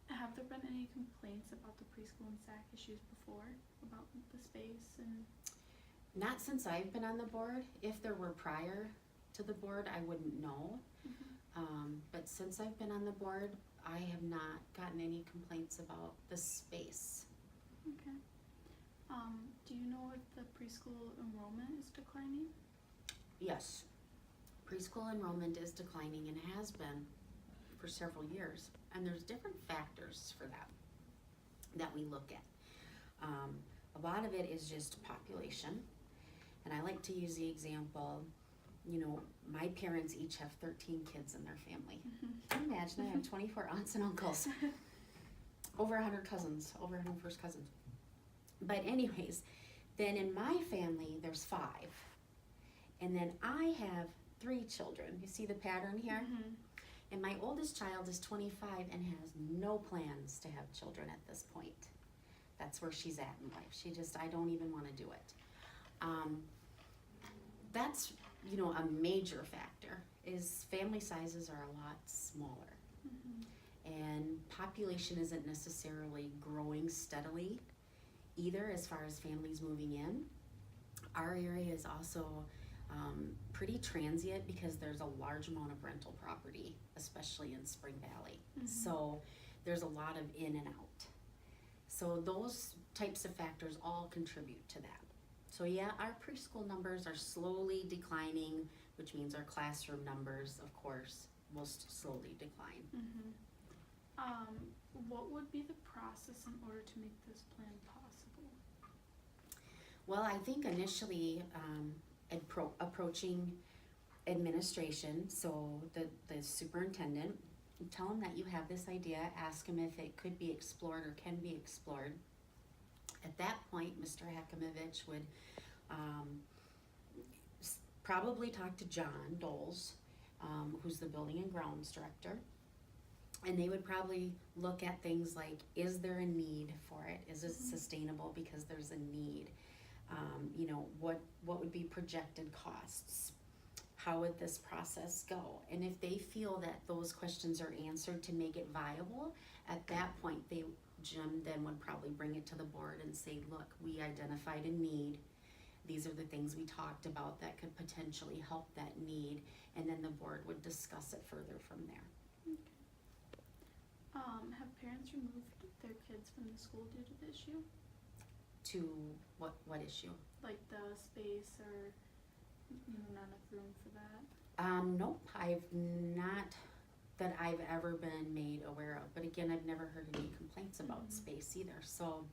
Have there been any complaints about the preschool and SAC issues before, about the space and? Not since I've been on the board. If there were prior to the board, I wouldn't know. But since I've been on the board, I have not gotten any complaints about the space. Okay. Do you know if the preschool enrollment is declining? Yes, preschool enrollment is declining and has been for several years. And there's different factors for that we look at. A lot of it is just population. And I like to use the example, you know, my parents each have 13 kids in their family. Can you imagine? I have 24 aunts and uncles, over 100 cousins, over 100 first cousins. But anyways, then in my family, there's 5. And then I have 3 children. You see the pattern here? And my oldest child is 25 and has no plans to have children at this point. That's where she's at in life. She just, I don't even want to do it. That's, you know, a major factor is family sizes are a lot smaller. And population isn't necessarily growing steadily either as far as families moving in. Our area is also pretty transient because there's a large amount of rental property, especially in Spring Valley. So there's a lot of in and out. So those types of factors all contribute to that. So yeah, our preschool numbers are slowly declining, which means our classroom numbers, of course, will slowly decline. What would be the process in order to make this plan possible? Well, I think initially approaching administration, so the superintendent, tell them that you have this idea, ask them if it could be explored or can be explored. At that point, Mr. Hakimovich would probably talk to John Doles, who's the building and grounds director, and they would probably look at things like, is there a need for it? Is it sustainable because there's a need? You know, what would be projected costs? How would this process go? And if they feel that those questions are answered to make it viable, at that point, Jim then would probably bring it to the board and say, look, we identified a need. These are the things we talked about that could potentially help that need. And then the board would discuss it further from there. Have parents removed their kids from the school due to the issue? To what issue? Like the space or, you know, not enough room for that? Nope, I've not that I've ever been made aware of. But again, I've never heard any complaints about space either. So,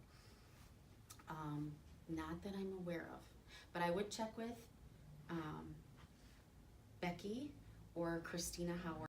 not that I'm aware of. But I would check with Becky or Christina Howard.